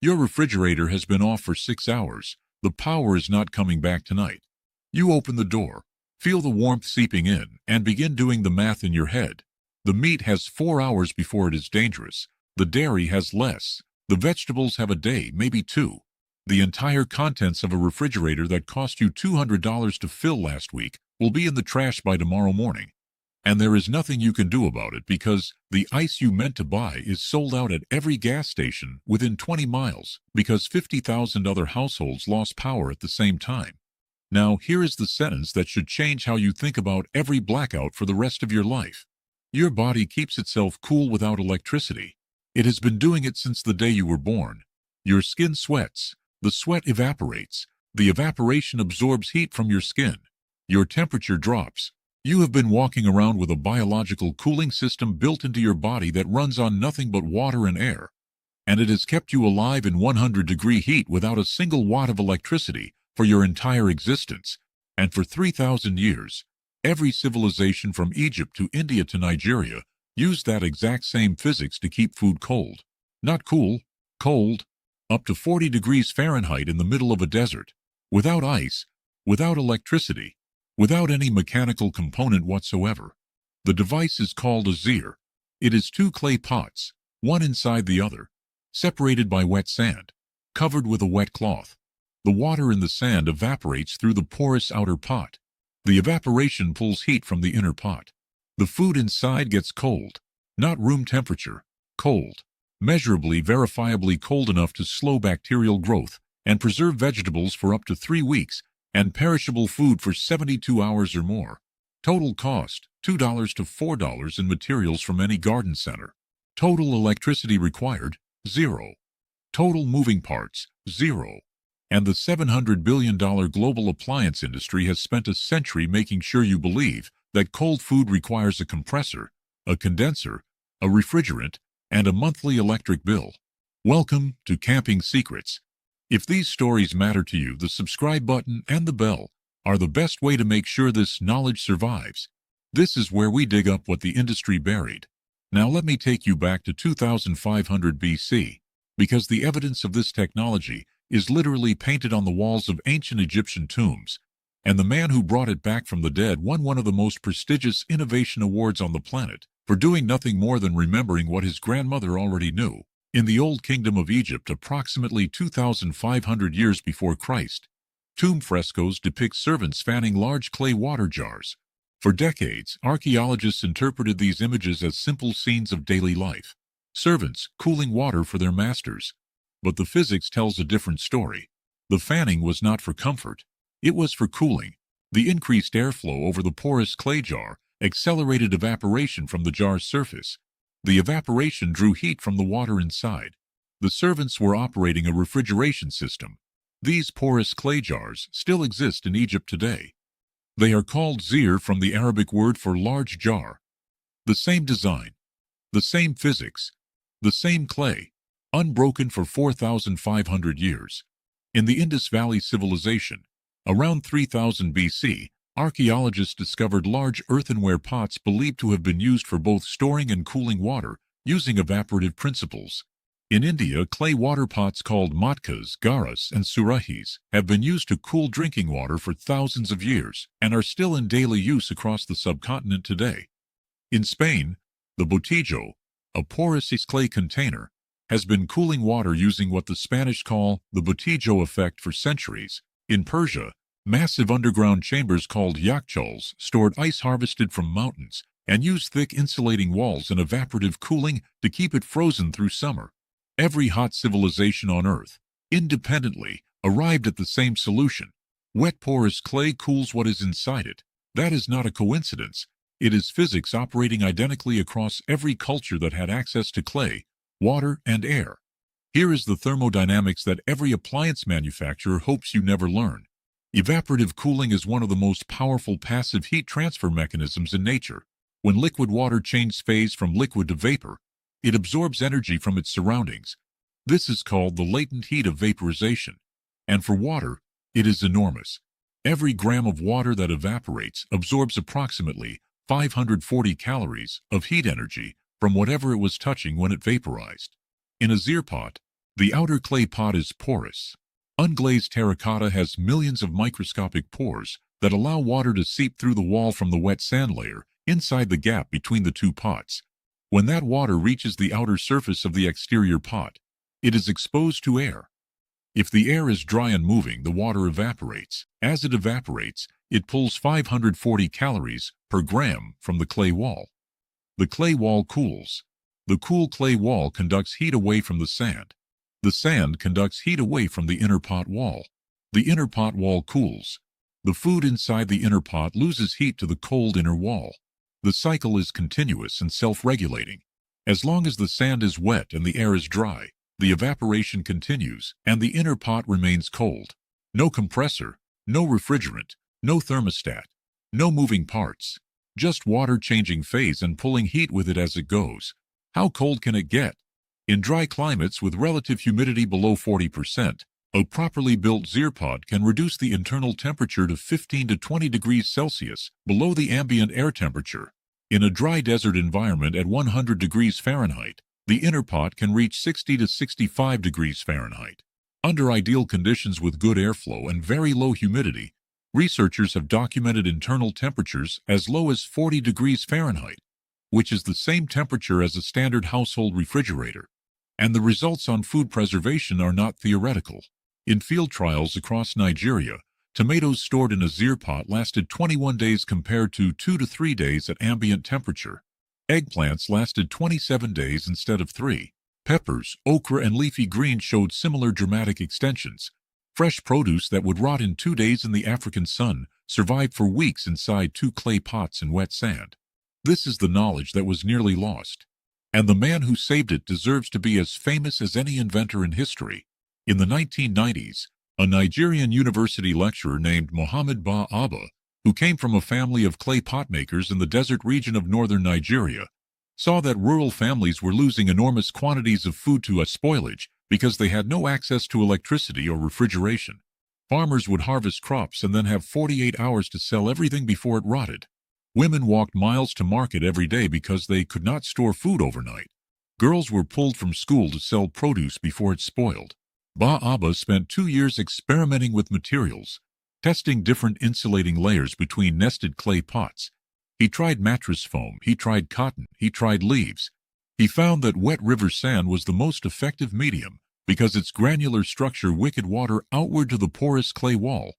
Your refrigerator has been off for 6 hours. The power is not coming back tonight. You open the door, feel the warmth seeping in, and begin doing the math in your head. The meat has 4 hours before it is dangerous. The dairy has less. The vegetables have a day, maybe two. The entire contents of a refrigerator that cost you $200 to fill last week will be in the trash by tomorrow morning. And there is nothing you can do about it because the ice you meant to buy is sold out at every gas station within 20 miles because 50,000 other households lost power at the same time. Now, here is the sentence that should change how you think about every blackout for the rest of your life. Your body keeps itself cool without electricity. It has been doing it since the day you were born. Your skin sweats. The sweat evaporates. The evaporation absorbs heat from your skin. Your temperature drops. You have been walking around with a biological cooling system built into your body that runs on nothing but water and air. And it has kept you alive in 100-degree heat without a single watt of electricity for your entire existence. And for 3,000 years, every civilization from Egypt to India to Nigeria used that exact same physics to keep food cold. Not cool, cold. Up to 40 degrees Fahrenheit in the middle of a desert. Without ice, without electricity, without any mechanical component whatsoever. The device is called a zeer. It is two clay pots, one inside the other, separated by wet sand, covered with a wet cloth. The water in the sand evaporates through the porous outer pot. The evaporation pulls heat from the inner pot. The food inside gets cold, not room temperature, cold, measurably, verifiably cold enough to slow bacterial growth and preserve vegetables for up to 3 weeks and perishable food for 72 hours or more. Total cost, $2 to $4 in materials from any garden center. Total electricity required, 0. Total moving parts, 0. And the $700 billion global appliance industry has spent a century making sure you believe that cold food requires a compressor, a condenser, a refrigerant, and a monthly electric bill. Welcome to Camping Secrets. If these stories matter to you, the subscribe button and the bell are the best way to make sure this knowledge survives. This is where we dig up what the industry buried. Now let me take you back to 2500 BC, because the evidence of this technology is literally painted on the walls of ancient Egyptian tombs, and the man who brought it back from the dead won one of the most prestigious innovation awards on the planet for doing nothing more than remembering what his grandmother already knew. In the Old Kingdom of Egypt, approximately 2,500 years before Christ, tomb frescoes depict servants fanning large clay water jars. For decades, archaeologists interpreted these images as simple scenes of daily life, servants cooling water for their masters. But the physics tells a different story. The fanning was not for comfort. It was for cooling. The increased airflow over the porous clay jar accelerated evaporation from the jar's surface. The evaporation drew heat from the water inside. The servants were operating a refrigeration system. These porous clay jars still exist in Egypt today. They are called zeer from the Arabic word for large jar. The same design, the same physics, the same clay, unbroken for 4,500 years. In the Indus Valley Civilization, around 3000 BC, archaeologists discovered large earthenware pots believed to have been used for both storing and cooling water using evaporative principles. In India, clay water pots called matkas, garas, and surahis have been used to cool drinking water for thousands of years and are still in daily use across the subcontinent today. In Spain, the botillo, a porous clay container, has been cooling water using what the Spanish call the botillo effect for centuries. In Persia, massive underground chambers called yakchuls stored ice harvested from mountains and used thick insulating walls and evaporative cooling to keep it frozen through summer. Every hot civilization on Earth, independently, arrived at the same solution. Wet porous clay cools what is inside it. That is not a coincidence. It is physics operating identically across every culture that had access to clay, water, and air. Here is the thermodynamics that every appliance manufacturer hopes you never learn. Evaporative cooling is one of the most powerful passive heat transfer mechanisms in nature. When liquid water changes phase from liquid to vapor, it absorbs energy from its surroundings. This is called the latent heat of vaporization. And for water, it is enormous. Every gram of water that evaporates absorbs approximately 540 calories of heat energy from whatever it was touching when it vaporized. In a zeer pot, The outer clay pot is porous. Unglazed terracotta has millions of microscopic pores that allow water to seep through the wall from the wet sand layer inside the gap between the two pots. When that water reaches the outer surface of the exterior pot, it is exposed to air. If the air is dry and moving, the water evaporates. As it evaporates, it pulls 540 calories per gram from the clay wall. The clay wall cools. The cool clay wall conducts heat away from the sand. The sand conducts heat away from the inner pot wall. The inner pot wall cools. The food inside the inner pot loses heat to the cold inner wall. The cycle is continuous and self-regulating. As long as the sand is wet and the air is dry, the evaporation continues and the inner pot remains cold. No compressor, no refrigerant, no thermostat, no moving parts. Just water changing phase and pulling heat with it as it goes. How cold can it get? In dry climates with relative humidity below 40%, a properly built zeer pot can reduce the internal temperature to 15 to 20 degrees Celsius below the ambient air temperature. In a dry desert environment at 100 degrees Fahrenheit, the inner pot can reach 60 to 65 degrees Fahrenheit. Under ideal conditions with good airflow and very low humidity, researchers have documented internal temperatures as low as 40 degrees Fahrenheit, which is the same temperature as a standard household refrigerator. And the results on food preservation are not theoretical. In field trials across Nigeria, tomatoes stored in a zeer pot lasted 21 days compared to 2 to 3 days at ambient temperature. Eggplants lasted 27 days instead of 3. Peppers, okra, and leafy greens showed similar dramatic extensions. Fresh produce that would rot in 2 days in the African sun survived for weeks inside 2 clay pots in wet sand. This is the knowledge that was nearly lost. And the man who saved it deserves to be as famous as any inventor in history. In the 1990s, a Nigerian university lecturer named Muhammad Ba Abba, who came from a family of clay pot makers in the desert region of northern Nigeria, saw that rural families were losing enormous quantities of food to spoilage because they had no access to electricity or refrigeration. Farmers would harvest crops and then have 48 hours to sell everything before it rotted. Women walked miles to market every day because they could not store food overnight. Girls were pulled from school to sell produce before it spoiled. Ba Abba spent 2 years experimenting with materials, testing different insulating layers between nested clay pots. He tried mattress foam, he tried cotton, he tried leaves. He found that wet river sand was the most effective medium because its granular structure wicked water outward to the porous clay wall,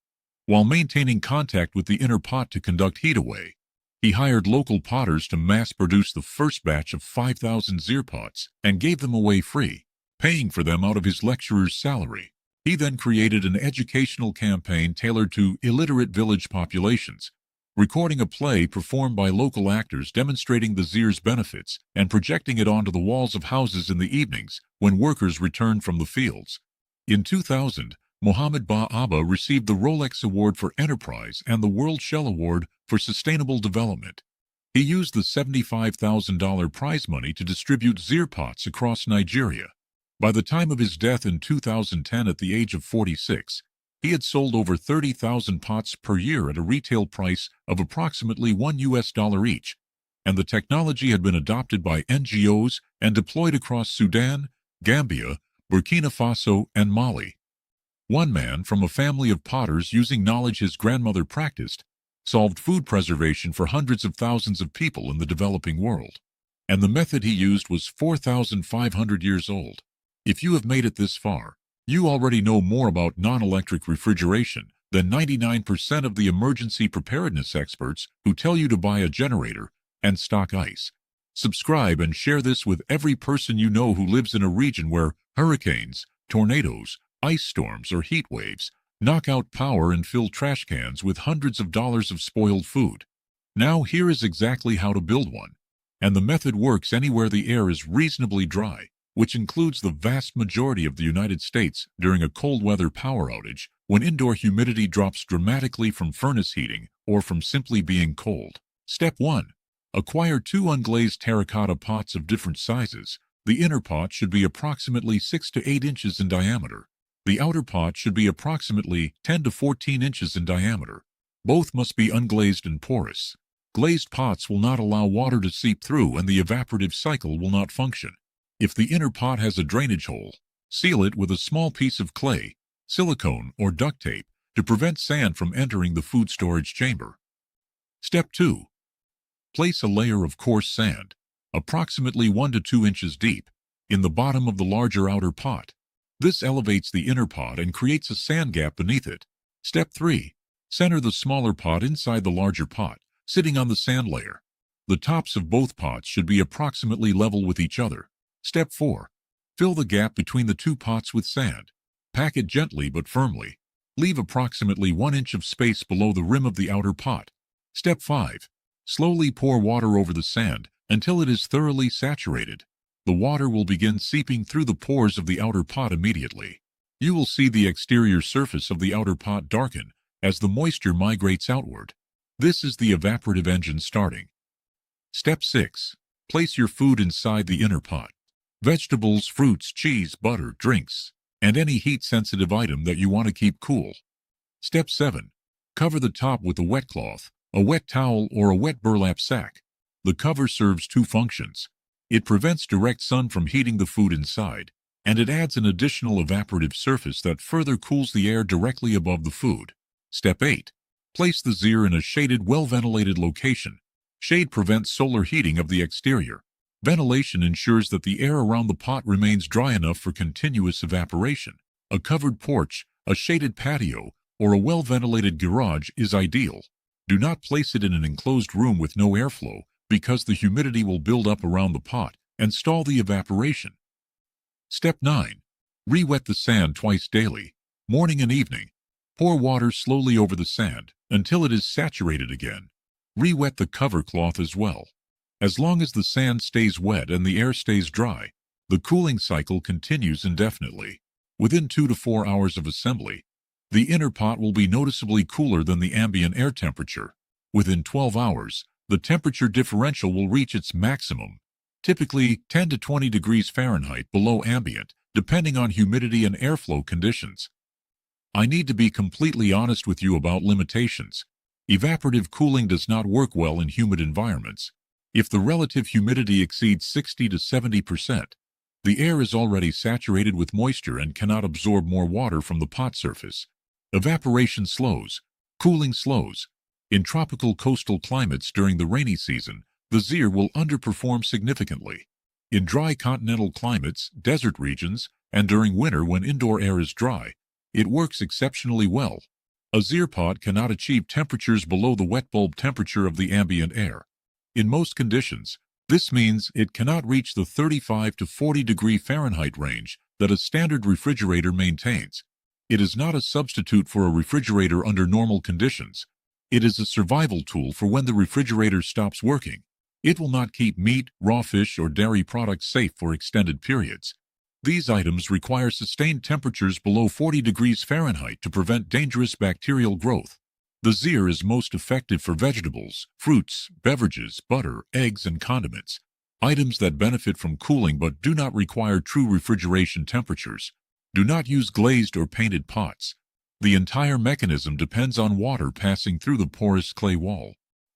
while maintaining contact with the inner pot to conduct heat away. He hired local potters to mass-produce the first batch of 5,000 zeer pots and gave them away free, paying for them out of his lecturer's salary. He then created an educational campaign tailored to illiterate village populations, recording a play performed by local actors demonstrating the zeer's benefits and projecting it onto the walls of houses in the evenings when workers returned from the fields. In 2000, Muhammad Ba Abba received the Rolex Award for Enterprise and the World Shell Award for Sustainable Development. He used the $75,000 prize money to distribute zeer pots across Nigeria. By the time of his death in 2010 at the age of 46, he had sold over 30,000 pots per year at a retail price of approximately $1 each, and the technology had been adopted by NGOs and deployed across Sudan, Gambia, Burkina Faso, and Mali. One man from a family of potters, using knowledge his grandmother practiced, solved food preservation for hundreds of thousands of people in the developing world. And the method he used was 4,500 years old. If you have made it this far, you already know more about non-electric refrigeration than 99% of the emergency preparedness experts who tell you to buy a generator and stock ice. Subscribe and share this with every person you know who lives in a region where hurricanes, tornadoes, ice storms, or heat waves knock out power and fill trash cans with hundreds of dollars of spoiled food. Now here is exactly how to build one. And the method works anywhere the air is reasonably dry, which includes the vast majority of the United States during a cold weather power outage when indoor humidity drops dramatically from furnace heating or from simply being cold. Step 1. Acquire 2 unglazed terracotta pots of different sizes. The inner pot should be approximately 6 to 8 inches in diameter. The outer pot should be approximately 10 to 14 inches in diameter. Both must be unglazed and porous. Glazed pots will not allow water to seep through and the evaporative cycle will not function. If the inner pot has a drainage hole, Seal it with a small piece of clay, silicone, or duct tape to prevent sand from entering the food storage chamber. Step 2. Place a layer of coarse sand, approximately 1 to 2 inches deep, in the bottom of the larger outer pot. This elevates the inner pot and creates a sand gap beneath it. Step 3. Center the smaller pot inside the larger pot, sitting on the sand layer. The tops of both pots should be approximately level with each other. Step 4. Fill the gap between the two pots with sand. Pack it gently but firmly. Leave approximately 1 inch of space below the rim of the outer pot. Step 5. Slowly pour water over the sand until it is thoroughly saturated. The water will begin seeping through the pores of the outer pot immediately. You will see the exterior surface of the outer pot darken as the moisture migrates outward. This is the evaporative engine starting. Step 6. Place your food inside the inner pot. Vegetables, fruits, cheese, butter, drinks, and any heat-sensitive item that you want to keep cool. Step 7. Cover the top with a wet cloth, a wet towel, or a wet burlap sack. The cover serves two functions. It prevents direct sun from heating the food inside, and it adds an additional evaporative surface that further cools the air directly above the food. Step 8. Place the zeer in a shaded, well-ventilated location. Shade prevents solar heating of the exterior. Ventilation ensures that the air around the pot remains dry enough for continuous evaporation. A covered porch, a shaded patio, or a well-ventilated garage is ideal. Do not place it in an enclosed room with no airflow, because the humidity will build up around the pot and stall the evaporation. Step 9. Re-wet the sand twice daily, morning and evening. Pour water slowly over the sand until it is saturated again. Re-wet the cover cloth as well. As long as the sand stays wet and the air stays dry, the cooling cycle continues indefinitely. Within 2 to 4 hours of assembly, the inner pot will be noticeably cooler than the ambient air temperature. Within 12 hours, the temperature differential will reach its maximum, typically 10 to 20 degrees Fahrenheit below ambient, depending on humidity and airflow conditions. I need to be completely honest with you about limitations. Evaporative cooling does not work well in humid environments. If the relative humidity exceeds 60 to 70%, the air is already saturated with moisture and cannot absorb more water from the pot surface. Evaporation slows, cooling slows. In tropical coastal climates during the rainy season, the zeer will underperform significantly. In dry continental climates, desert regions, and during winter when indoor air is dry, it works exceptionally well. A zeer pot cannot achieve temperatures below the wet bulb temperature of the ambient air. In most conditions, this means it cannot reach the 35 to 40 degree Fahrenheit range that a standard refrigerator maintains. It is not a substitute for a refrigerator under normal conditions. It is a survival tool for when the refrigerator stops working. It will not keep meat, raw fish, or dairy products safe for extended periods. These items require sustained temperatures below 40 degrees Fahrenheit to prevent dangerous bacterial growth. The zeer is most effective for vegetables, fruits, beverages, butter, eggs, and condiments, items that benefit from cooling but do not require true refrigeration temperatures. Do not use glazed or painted pots. The entire mechanism depends on water passing through the porous clay wall.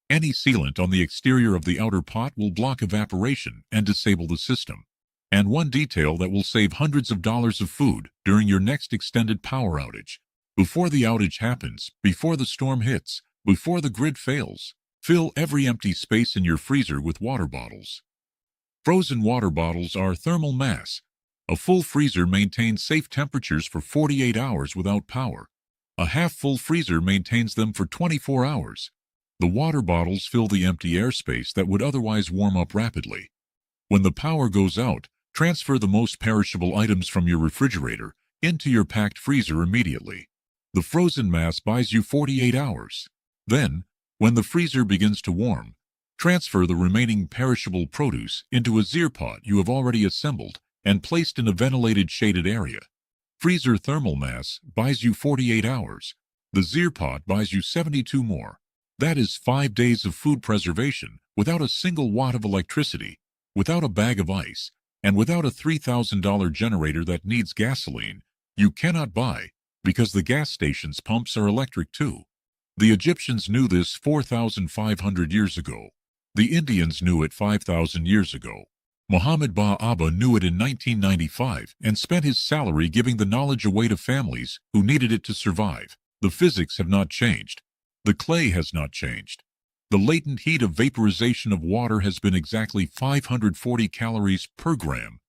Any sealant on the exterior of the outer pot will block evaporation and disable the system. And one detail that will save hundreds of dollars of food during your next extended power outage. Before the outage happens, before the storm hits, before the grid fails, fill every empty space in your freezer with water bottles. Frozen water bottles are thermal mass. A full freezer maintains safe temperatures for 48 hours without power. A half-full freezer maintains them for 24 hours. The water bottles fill the empty airspace that would otherwise warm up rapidly. When the power goes out, transfer the most perishable items from your refrigerator into your packed freezer immediately. The frozen mass buys you 48 hours. Then, when the freezer begins to warm, transfer the remaining perishable produce into a zeer pot you have already assembled and placed in a ventilated shaded area. Freezer thermal mass buys you 48 hours. The zeer pot buys you 72 more. That is 5 days of food preservation without a single watt of electricity, without a bag of ice, and without a $3,000 generator that needs gasoline you cannot buy, because the gas station's pumps are electric too. The Egyptians knew this 4,500 years ago. The Indians knew it 5,000 years ago. Muhammad Ba-Aba knew it in 1995 and spent his salary giving the knowledge away to families who needed it to survive. The physics have not changed. The clay has not changed. The latent heat of vaporization of water has been exactly 540 calories per gram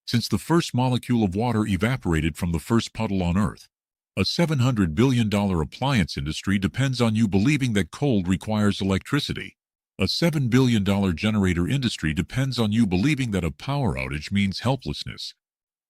since the first molecule of water evaporated from the first puddle on Earth. A $700 billion appliance industry depends on you believing that cold requires electricity. A $7 billion generator industry depends on you believing that a power outage means helplessness.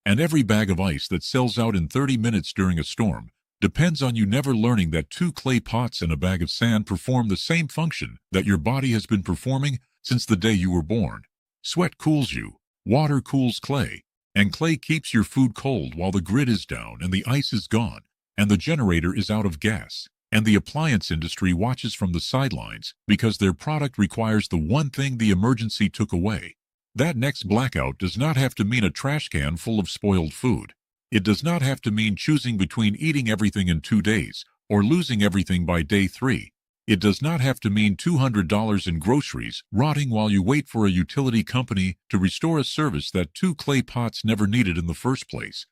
And every bag of ice that sells out in 30 minutes during a storm depends on you never learning that 2 clay pots and a bag of sand perform the same function that your body has been performing since the day you were born. Sweat cools you, water cools clay, and clay keeps your food cold while the grid is down and the ice is gone, and the generator is out of gas. And the appliance industry watches from the sidelines because their product requires the one thing the emergency took away. That next blackout does not have to mean a trash can full of spoiled food. It does not have to mean choosing between eating everything in 2 days or losing everything by day 3. It does not have to mean $200 in groceries rotting while you wait for a utility company to restore a service that 2 clay pots never needed in the first place.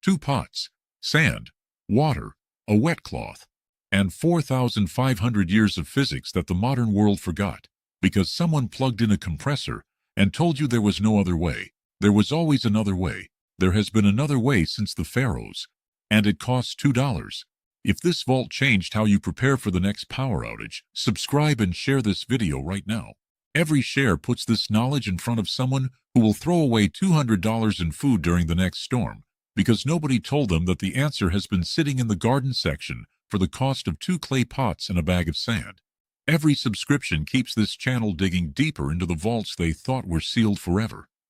2 pots, sand, water, a wet cloth, and 4,500 years of physics that the modern world forgot because someone plugged in a compressor and told you there was no other way. There was always another way. There has been another way since the pharaohs, and it costs $2. If this vault changed how you prepare for the next power outage, subscribe and share this video right now. Every share puts this knowledge in front of someone who will throw away $200 in food during the next storm because nobody told them that the answer has been sitting in the garden section for the cost of 2 clay pots and a bag of sand. Every subscription keeps this channel digging deeper into the vaults they thought were sealed forever.